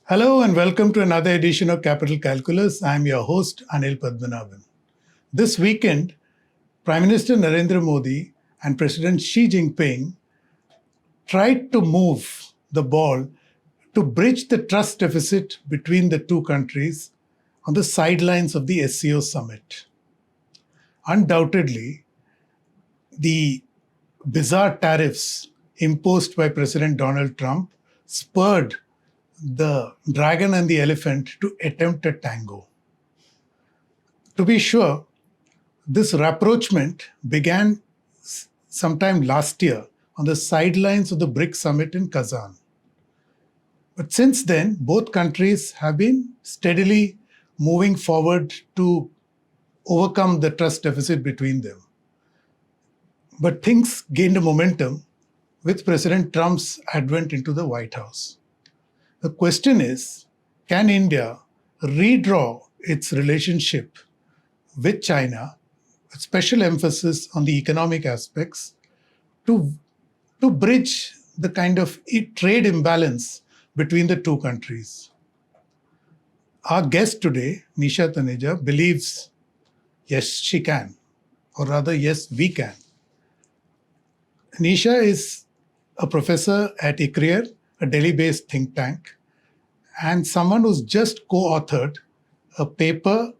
Hello and welcome to another edition of Capital Calculus. I'm your host, Anil Padmanabhan. This weekend, Prime Minister Narendra Modi and President Xi Jinping tried to move the ball to bridge the trust deficit between the two countries on the sidelines of the SCO summit. Undoubtedly, the bizarre tariffs imposed by President Donald Trump spurred the dragon and the elephant to attempt a tango. To be sure, this rapprochement began sometime last year on the sidelines of the BRICS summit in Kazan. But since then, both countries have been steadily moving forward to overcome the trust deficit between them. But things gained a momentum with President Trump's advent into the White House. The question is, can India redraw its relationship with China, with special emphasis on the economic aspects, to bridge the kind of trade imbalance between the two countries? Our guest today, Nisha Taneja, believes, yes, she can, or rather, yes, we can. Nisha is a professor at Icrier, a Delhi-based think tank, and someone who's just co-authored a paper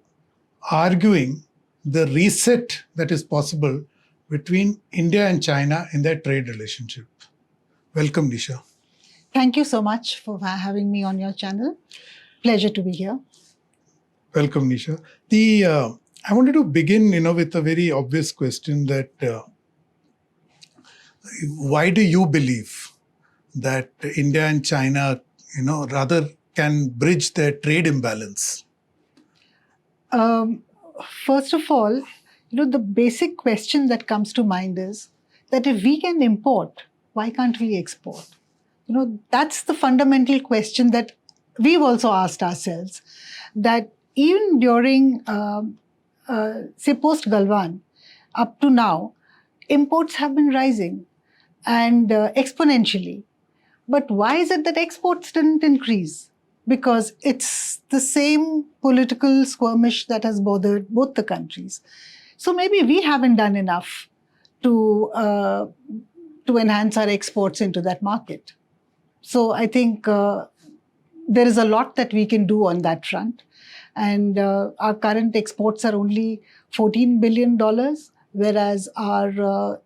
arguing the reset that is possible between India and China in their trade relationship. Welcome, Nisha. Thank you so much for having me on your channel. Pleasure to be here. Welcome, Nisha. I wanted to begin, with a very obvious question that why do you believe that India and China, rather can bridge their trade imbalance? First of all, the basic question that comes to mind is that if we can import, why can't we export? That's the fundamental question that we've also asked ourselves. That even during, say, post-Galwan, up to now, imports have been rising and exponentially. But why is it that exports didn't increase? Because it's the same political skirmish that has bothered both the countries. So maybe we haven't done enough to enhance our exports into that market. So I think there is a lot that we can do on that front. And our current exports are only $14 billion, whereas our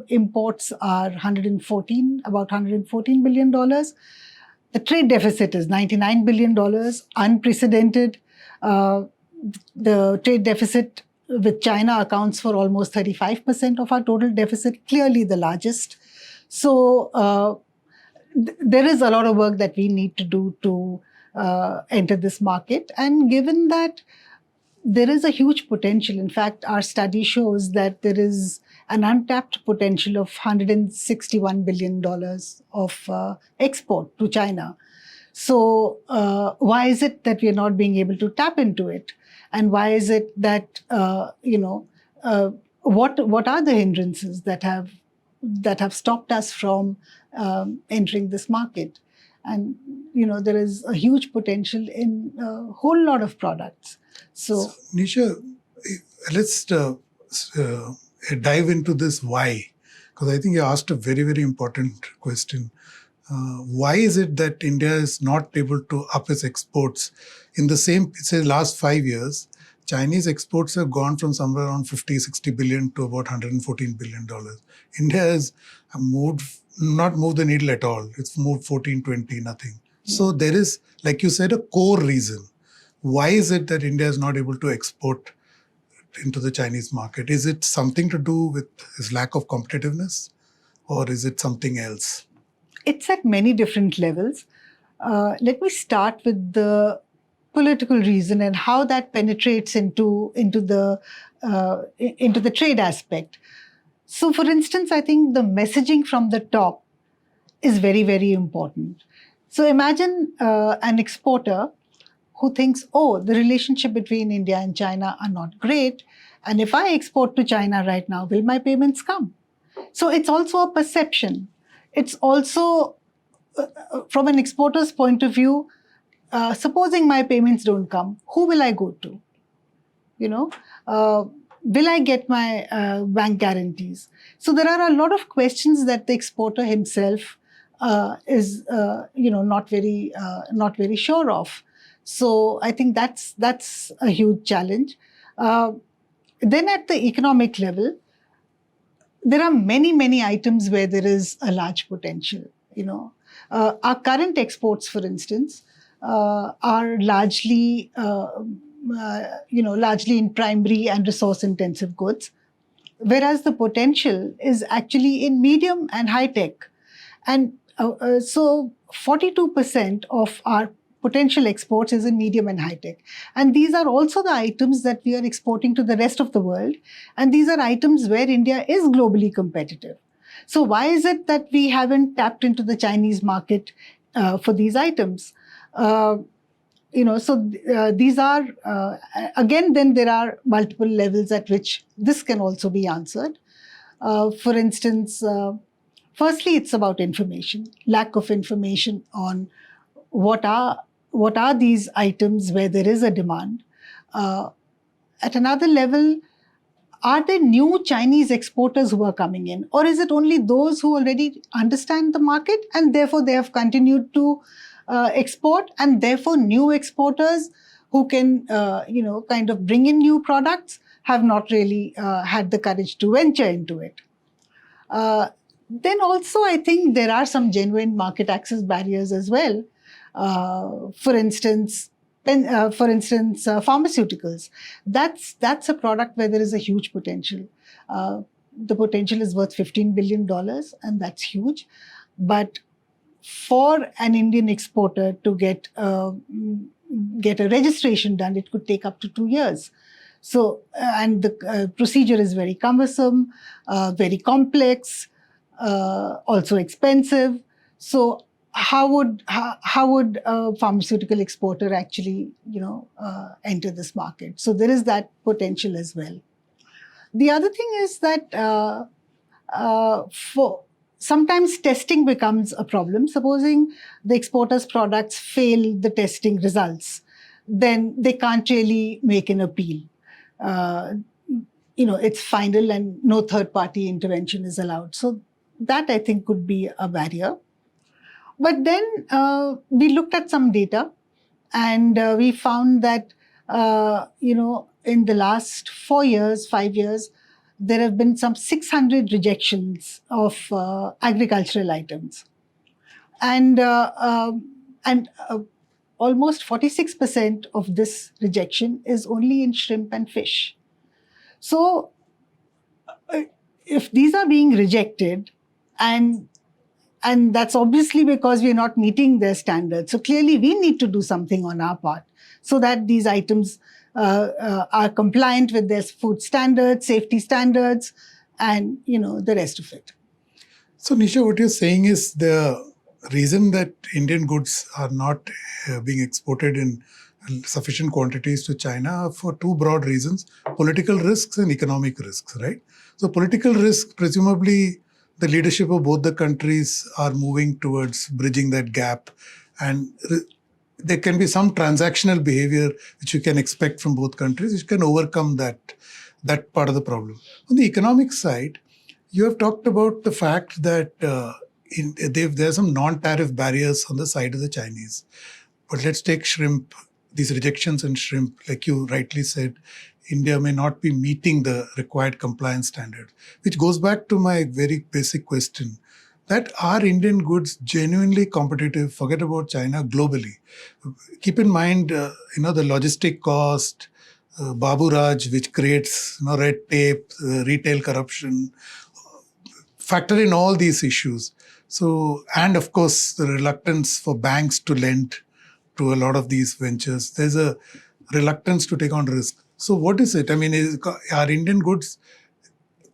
imports are about $114 billion. The trade deficit is $99 billion, unprecedented. The trade deficit with China accounts for almost 35% of our total deficit, clearly the largest. So there is a lot of work that we need to do to enter this market. And given that there is a huge potential, in fact, our study shows that there is an untapped potential of $161 billion of export to China. So why is it that we are not being able to tap into it? And why is it that, what are the hindrances that have stopped us from entering this market? And, there is a huge potential in a whole lot of products. So Nisha, let's dive into this why, because I think you asked a very, very important question. Why is it that India is not able to up its exports? In the same, say, last 5 years, Chinese exports have gone from somewhere around 50-60 billion to about $114 billion. India has not moved the needle at all. It's moved 14-20, nothing. So there is, like you said, a core reason. Why is it that India is not able to export into the Chinese market? Is it something to do with its lack of competitiveness, or is it something else? It's at many different levels. Let me start with the political reason and how that penetrates into the trade aspect. So, for instance, I think the messaging from the top is very, very important. So imagine an exporter who thinks, oh, the relationship between India and China are not great. And if I export to China right now, will my payments come? So it's also a perception. It's also, from an exporter's point of view, supposing my payments don't come, who will I go to? Will I get my bank guarantees? So there are a lot of questions that the exporter himself is not very sure of. So I think that's a huge challenge. Then at the economic level, there are many items where there is a large potential. Our current exports, for instance, are largely in primary and resource-intensive goods, whereas the potential is actually in medium and high tech. And so 42% of our potential exports is in medium and high tech. And these are also the items that we are exporting to the rest of the world. And these are items where India is globally competitive. So why is it that we haven't tapped into the Chinese market for these items? These are, again, then there are multiple levels at which this can also be answered. For instance, firstly, it's about information, lack of information on what are these items where there is a demand. At another level, are there new Chinese exporters who are coming in? Or is it only those who already understand the market and therefore they have continued to export, and therefore new exporters who can kind of bring in new products have not really had the courage to venture into it? Then also I think there are some genuine market access barriers as well. For instance, pharmaceuticals. That's a product where there is a huge potential. The potential is worth $15 billion, and that's huge. But for an Indian exporter to get a registration done, it could take up to 2 years. So, and the procedure is very cumbersome, very complex, also expensive. So how would a pharmaceutical exporter actually, enter this market? So there is that potential as well. The other thing is that sometimes testing becomes a problem. Supposing the exporter's products fail the testing results, then they can't really make an appeal. It's final and no third-party intervention is allowed. So that, I think, could be a barrier. But then we looked at some data, and we found that, in the last 5 years, there have been some 600 rejections of agricultural items. And almost 46% of this rejection is only in shrimp and fish. So if these are being rejected, and that's obviously because we're not meeting their standards. So clearly we need to do something on our part so that these items are compliant with their food standards, safety standards, and the rest of it. So Nisha, what you're saying is the reason that Indian goods are not being exported in sufficient quantities to China for two broad reasons: political risks and economic risks, right? So political risk, presumably the leadership of both the countries are moving towards bridging that gap, and there can be some transactional behavior which you can expect from both countries, which can overcome that part of the problem. On the economic side, you have talked about the fact that there are some non-tariff barriers on the side of the Chinese. But let's take shrimp, these rejections in shrimp, like you rightly said, India may not be meeting the required compliance standard, which goes back to my very basic question, that are Indian goods genuinely competitive, forget about China, globally? Keep in mind, the logistic cost, Babu Raj, which creates red tape, retail corruption, factor in all these issues. So, and of course, the reluctance for banks to lend to a lot of these ventures. There's a reluctance to take on risk. So what is it? I mean, are Indian goods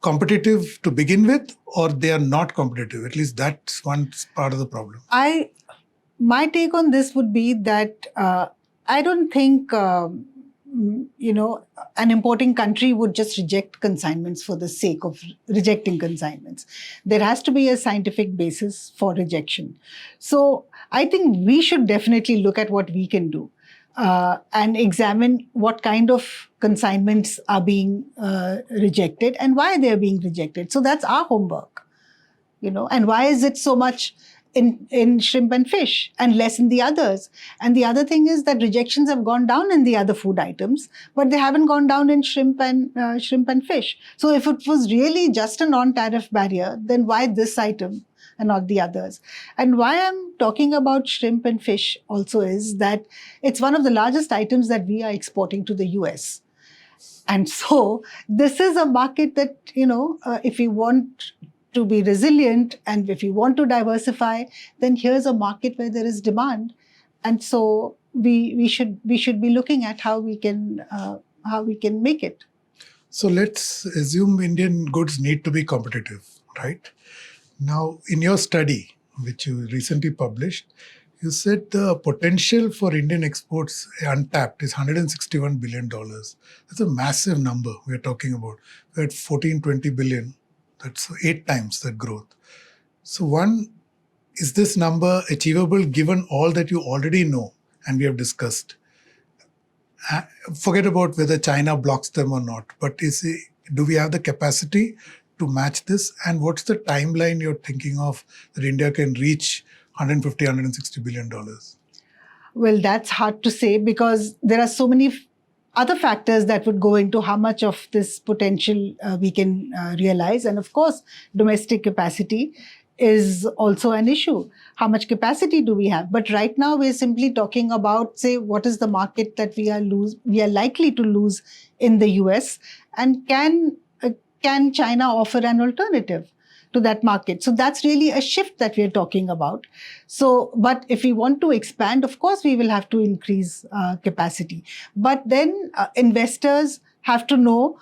competitive to begin with, or they are not competitive? At least that's one part of the problem. My take on this would be that I don't think an importing country would just reject consignments for the sake of rejecting consignments. There has to be a scientific basis for rejection. So I think we should definitely look at what we can do and examine what kind of consignments are being rejected and why they're being rejected. So that's our homework, and why is it so much in shrimp and fish and less in the others? And the other thing is that rejections have gone down in the other food items, but they haven't gone down in shrimp and fish. So if it was really just a non-tariff barrier, then why this item and not the others? And why I'm talking about shrimp and fish also is that it's one of the largest items that we are exporting to the US. And so this is a market that, if we want to be resilient and if we want to diversify, then here's a market where there is demand. And so we should be looking at how we can make it. So let's assume Indian goods need to be competitive, right? Now, in your study, which you recently published, you said the potential for Indian exports untapped is $161 billion. That's a massive number we're talking about. We're at 14-20 billion. That's 8 times that growth. So one, is this number achievable given all that you already know and we have discussed? Forget about whether China blocks them or not, but do we have the capacity to match this? And what's the timeline you're thinking of that India can reach $160 billion? Well, that's hard to say because there are so many other factors that would go into how much of this potential we can realize. And of course, domestic capacity is also an issue. How much capacity do we have? But right now, we're simply talking about, say, what is the market that we are likely to lose in the US, and can China offer an alternative to that market? So that's really a shift that we're talking about. So, but if we want to expand, of course, we will have to increase capacity. But then investors have to know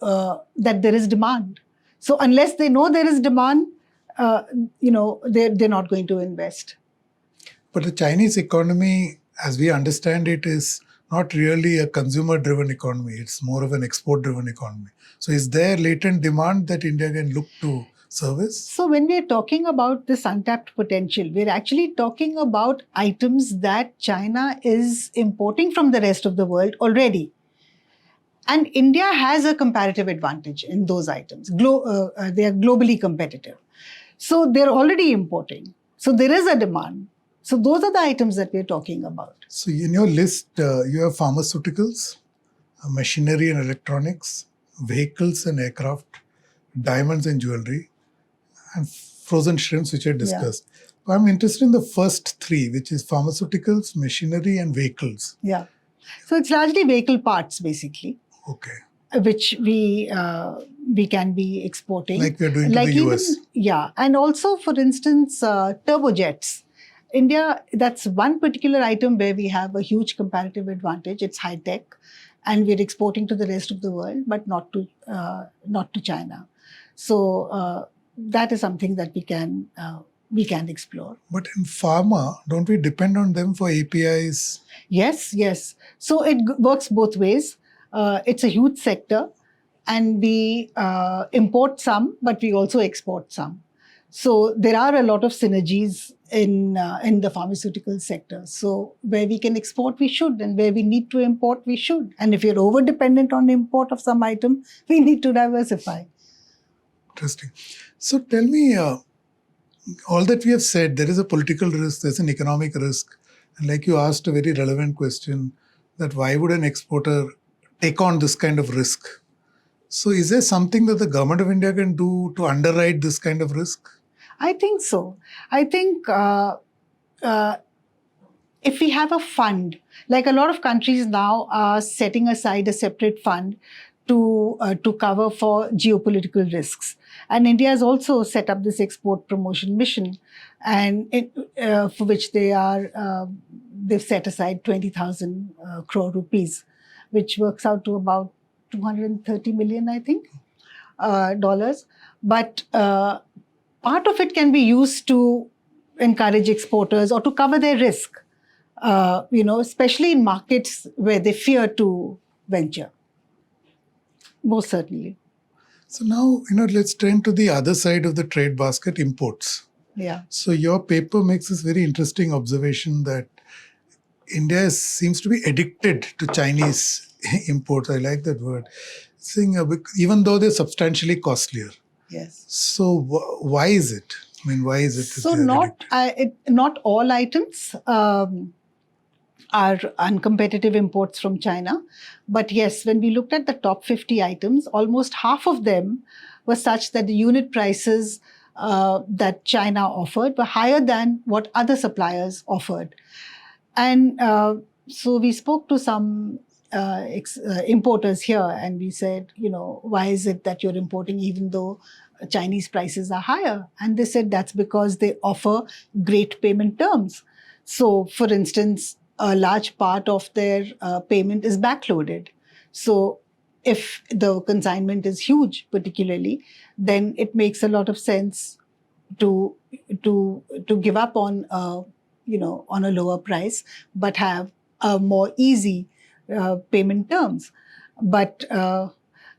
that there is demand. So unless they know there is demand, they're not going to invest. But the Chinese economy, as we understand it, is not really a consumer-driven economy. It's more of an export-driven economy. So is there latent demand that India can look to service? So when we're talking about this untapped potential, we're actually talking about items that China is importing from the rest of the world already. And India has a comparative advantage in those items. They are globally competitive. So they're already importing. So there is a demand. So those are the items that we're talking about. So in your list, you have pharmaceuticals, machinery and electronics, vehicles and aircraft, diamonds and jewelry, and frozen shrimps, which I discussed. Yeah. I'm interested in the first 3, which is pharmaceuticals, machinery, and vehicles. Yeah. So it's largely vehicle parts, basically. Okay. Which we can be exporting. Like we're doing to the US. Yeah. And also, for instance, turbojets. India, that's one particular item where we have a huge comparative advantage. It's high tech, and we're exporting to the rest of the world, but not to China. So that is something that we can explore. But in pharma, don't we depend on them for APIs? Yes. So it works both ways. It's a huge sector, and we import some, but we also export some. So there are a lot of synergies in the pharmaceutical sector. So where we can export, we should, and where we need to import, we should. And if you're over-dependent on import of some item, we need to diversify. Interesting. So tell me, all that we have said, there is a political risk, there's an economic risk. And like you asked a very relevant question, that why would an exporter take on this kind of risk? So is there something that the government of India can do to underwrite this kind of risk? I think so. I think if we have a fund, like a lot of countries now are setting aside a separate fund to cover for geopolitical risks. And India has also set up this export promotion mission, and for which they've set aside 20,000 crore rupees, which works out to about 230 million, I think, dollars. But part of it can be used to encourage exporters or to cover their risk. especially in markets where they fear to venture. Most certainly. So now, let's turn to the other side of the trade basket, imports. Yeah. So your paper makes this very interesting observation that India seems to be addicted to Chinese imports. I like that word. Saying, even though they're substantially costlier. Yes. So why is it? I mean, why is it? So not all items are uncompetitive imports from China. But yes, when we looked at the top 50 items, almost half of them were such that the unit prices that China offered were higher than what other suppliers offered. And so we spoke to some importers here and we said, why is it that you're importing even though Chinese prices are higher? And they said that's because they offer great payment terms. So, for instance, a large part of their payment is backloaded. So, if the consignment is huge, particularly, then it makes a lot of sense to give up on on a lower price, but have a more easy payment terms. But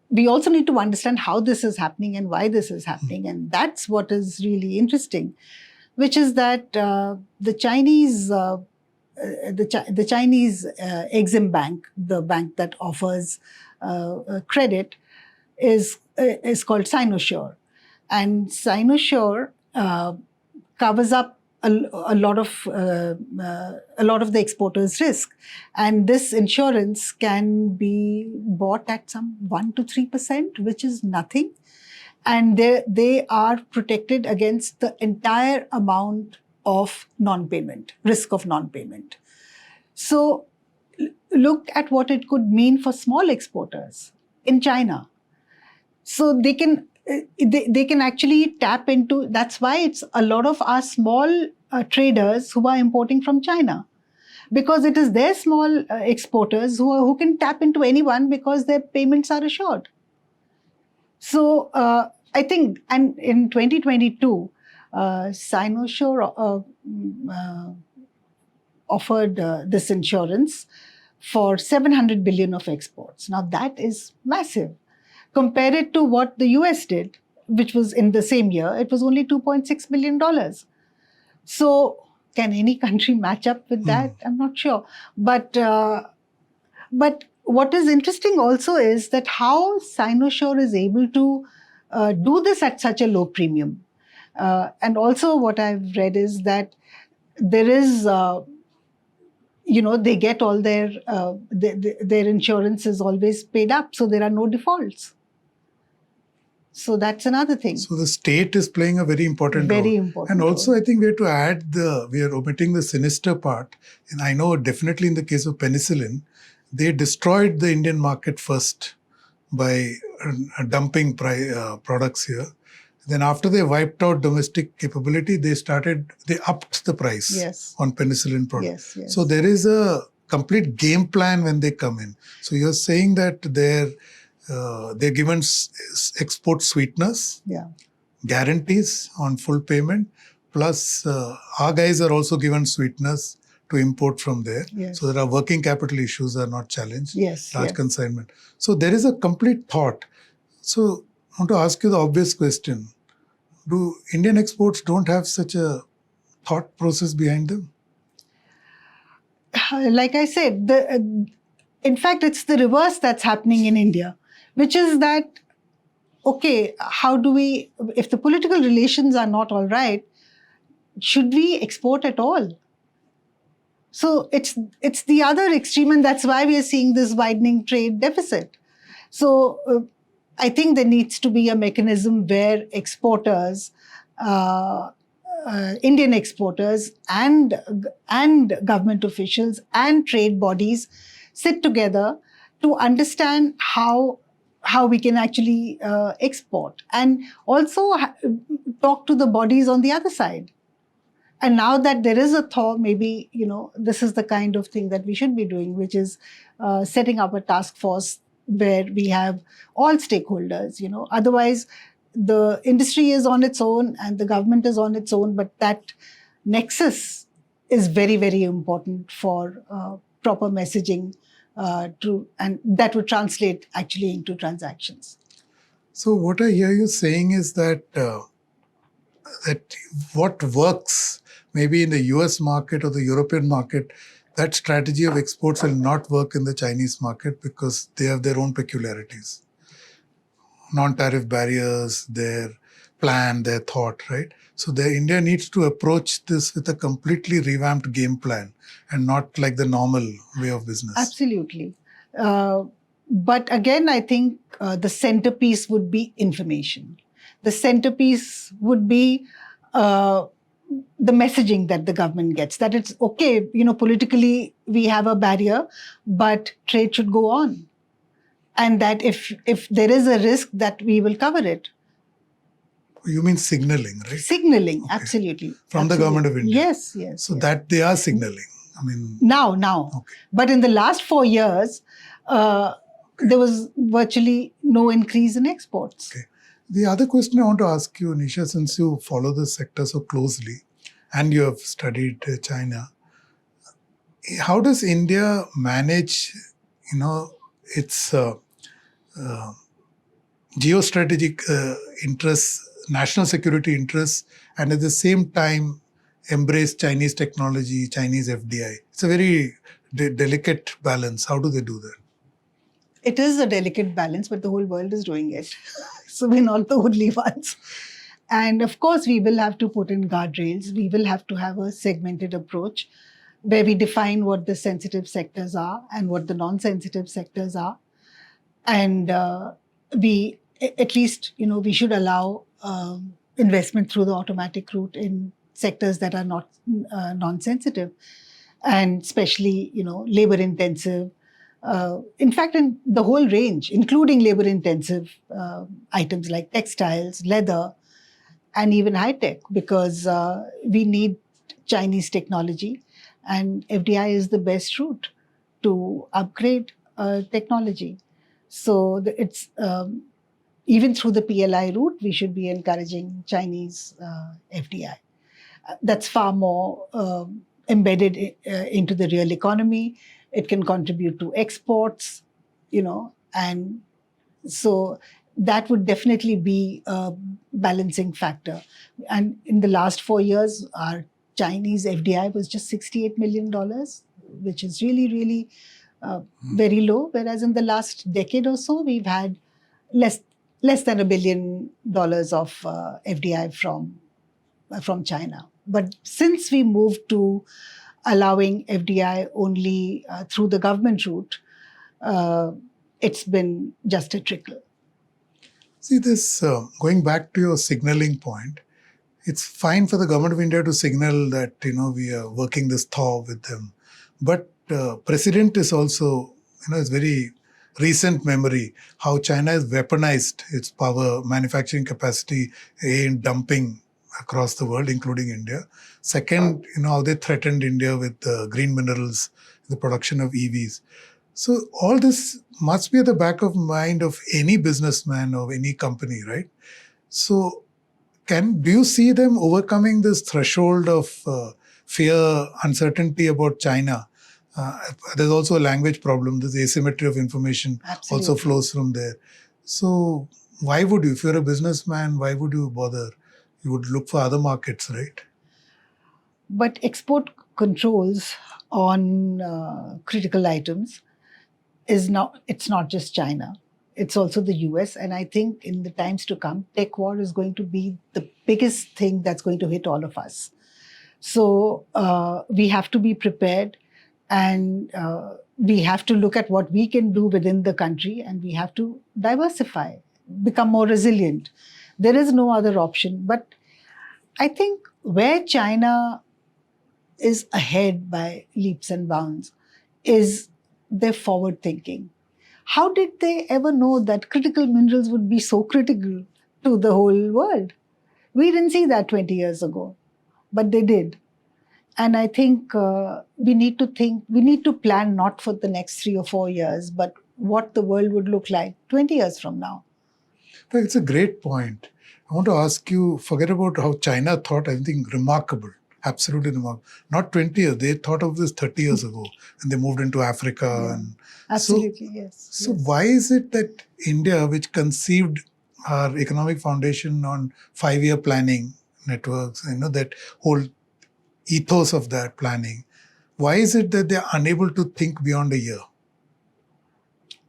we also need to understand how this is happening and why this is happening, and that's what is really interesting, which is that the Chinese Exim Bank, the bank that offers credit, is called Sinosure, and Sinosure covers up a lot of the exporter's risk, and this insurance can be bought at some 1 to 3%, which is nothing, and they are protected against the entire amount of non-payment, risk of non-payment. So look at what it could mean for small exporters in China. So they can actually tap into, that's why it's a lot of our small traders who are importing from China, because it is their small exporters who can tap into anyone because their payments are assured. So I think, and in 2022, Sinosure offered this insurance for 700 billion of exports. Now that is massive. Compare it to what the US did, which was in the same year, it was only $2.6 billion. So can any country match up with that? I'm not sure. But what is interesting also is that how Sinosure is able to do this at such a low premium. And also what I've read is that there is, they get all their insurance is always paid up, so there are no defaults. So that's another thing. So the state is playing a very important role. Very important. And also I think we have to add we are omitting the sinister part. And I know definitely in the case of penicillin, they destroyed the Indian market first by dumping products here. Then after they wiped out domestic capability, they upped the price on penicillin products. Yes. So there is a complete game plan when they come in. So you're saying that they're given export sweeteners, guarantees on full payment, plus our guys are also given sweeteners to import from there. So there are working capital issues are not challenged. Large consignment. So there is a complete thought. So I want to ask you the obvious question. Do Indian exports don't have such a thought process behind them? Like I said, in fact, it's the reverse that's happening in India, which is that, okay, how do we, if the political relations are not all right, should we export at all? So it's the other extreme, and that's why we are seeing this widening trade deficit. So I think there needs to be a mechanism where exporters, Indian exporters and government officials and trade bodies sit together to understand how we can actually export, and also talk to the bodies on the other side. And now that there is a thaw, maybe, this is the kind of thing that we should be doing, which is setting up a task force where we have all stakeholders, Otherwise, the industry is on its own and the government is on its own, but that nexus is very, very important for proper messaging and that would translate actually into transactions. So what I hear you saying is that what works maybe in the US market or the European market, that strategy of exports will not work in the Chinese market because they have their own peculiarities. Non-tariff barriers, their plan, their thought, right? So India needs to approach this with a completely revamped game plan and not like the normal way of business. Absolutely. But again, I think the centerpiece would be information. The centerpiece would be the messaging that the government gets, that it's okay, politically we have a barrier, but trade should go on. And that if there is a risk, that we will cover it. You mean signaling, right? Signaling, okay. Absolutely. From the government of India. Yes. So that they are signaling. I mean, now. Okay. But in the last 4 years, there was virtually no increase in exports. Okay. The other question I want to ask you, Nisha, since you follow the sector so closely and you have studied China, how does India manage, its geostrategic interests, national security interests, and at the same time embrace Chinese technology, Chinese FDI? It's a very delicate balance. How do they do that? It is a delicate balance, but the whole world is doing it. So we're not the only ones. And of course, we will have to put in guardrails. We will have to have a segmented approach where we define what the sensitive sectors are and what the non-sensitive sectors are. And we should allow investment through the automatic route in sectors that are not non-sensitive, and especially, labor-intensive. In fact, in the whole range, including labor-intensive items like textiles, leather, and even high-tech, because we need Chinese technology, and FDI is the best route to upgrade technology. So it's even through the PLI route, we should be encouraging Chinese FDI. That's far more embedded into the real economy. It can contribute to exports, and so that would definitely be a balancing factor. And in the last 4 years, our Chinese FDI was just $68 million, which is really, really very low. Whereas in the last decade or so, we've had less than $1 billion of FDI from China. But since we moved to allowing FDI only through the government route, it's been just a trickle. See, this going back to your signaling point, it's fine for the government of India to signal that we are working this thaw with them, but President is also it's very recent memory how China has weaponized its power manufacturing capacity in dumping across the world, including India. Second, how they threatened India with green minerals, the production of EVs. So all this must be at the back of mind of any businessman or any company, right? So do you see them overcoming this threshold of fear, uncertainty about China? There's also a language problem. This asymmetry of information Absolutely. Also flows from there. So why would you, if you're a businessman, why would you bother? You would look for other markets, right? But export controls on critical items it's not just China. It's also the US. And I think in the times to come, tech war is going to be the biggest thing that's going to hit all of us. So we have to be prepared, and we have to look at what we can do within the country, and we have to diversify, become more resilient. There is no other option. But I think where China is ahead by leaps and bounds is their forward thinking. How did they ever know that critical minerals would be so critical to the whole world? We didn't see that 20 years ago, but they did. And I think we need to plan not for the next 3 or 4 years, but what the world would look like 20 years from now. But it's a great point. I want to ask you, forget about how China thought, I think remarkable. Absolutely remarkable. Not 20 years. They thought of this 30 years ago and they moved into Africa. And Absolutely, yes. So yes. why is it that India, which conceived our economic foundation on 5-year planning networks, that whole ethos of that planning, why is it that they're unable to think beyond a year?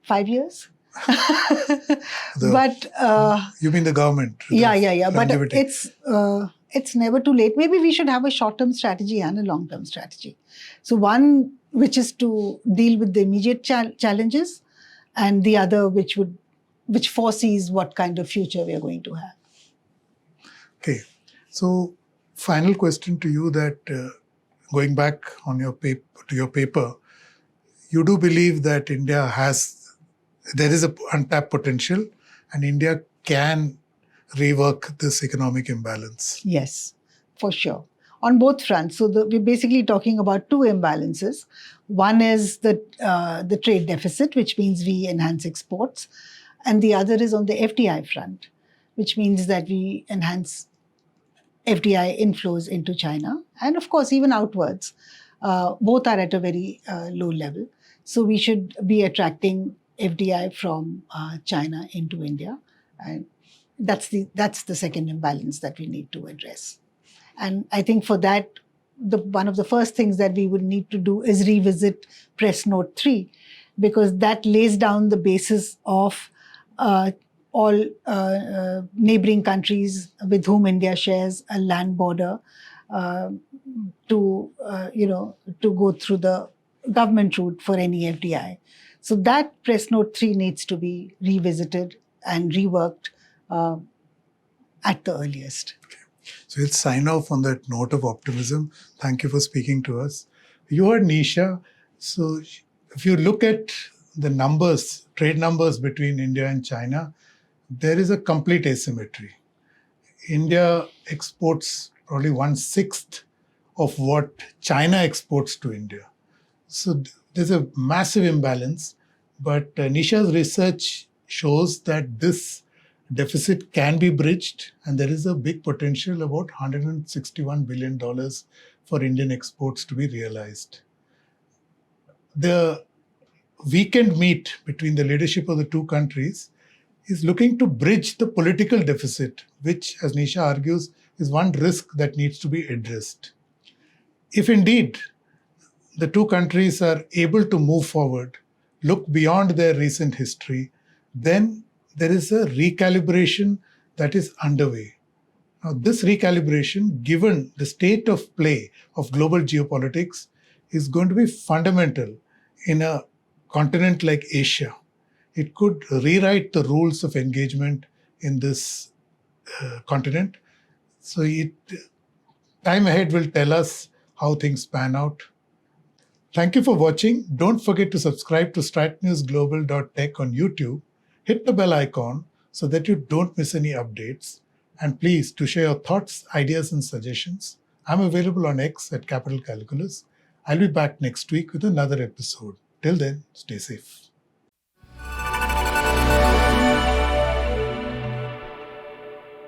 5 years? But you mean the government? Yeah. But it's never too late. Maybe we should have a short-term strategy and a long-term strategy. So one which is to deal with the immediate challenges, and the other which foresees what kind of future we are going to have. Okay. So final question to you, that going back on your paper, you do believe that there is a untapped potential and India can rework this economic imbalance. Yes, for sure. On both fronts. So we're basically talking about two imbalances. One is the trade deficit, which means we enhance exports. And the other is on the FDI front, which means that we enhance FDI inflows into China. And of course, even outwards. Both are at a very low level. So we should be attracting FDI from China into India. And that's the second imbalance that we need to address. And I think for that, one of the first things that we would need to do is revisit Press Note 3, because that lays down the basis of all neighboring countries with whom India shares a land border to go through the government route for any FDI. So that Press Note 3 needs to be revisited and reworked at the earliest. Okay. So let's sign off on that note of optimism. Thank you for speaking to us. You heard Nisha. So if you look at the numbers, trade numbers between India and China, there is a complete asymmetry. India exports probably 1/6 of what China exports to India. So there's a massive imbalance. But Nisha's research shows that this deficit can be bridged, and there is a big potential, about $161 billion for Indian exports to be realized. The weekend meet between the leadership of the two countries is looking to bridge the political deficit, which, as Nisha argues, is one risk that needs to be addressed. If indeed the two countries are able to move forward, look beyond their recent history, then there is a recalibration that is underway. Now, this recalibration, given the state of play of global geopolitics, is going to be fundamental in a continent like Asia. It could rewrite the rules of engagement in this continent. So time ahead will tell us how things pan out. Thank you for watching. Don't forget to subscribe to StratNewsGlobal.Tech on YouTube. Hit the bell icon so that you don't miss any updates. And please, to share your thoughts, ideas, and suggestions, I'm available on X at Capital Calculus. I'll be back next week with another episode. Till then, stay safe.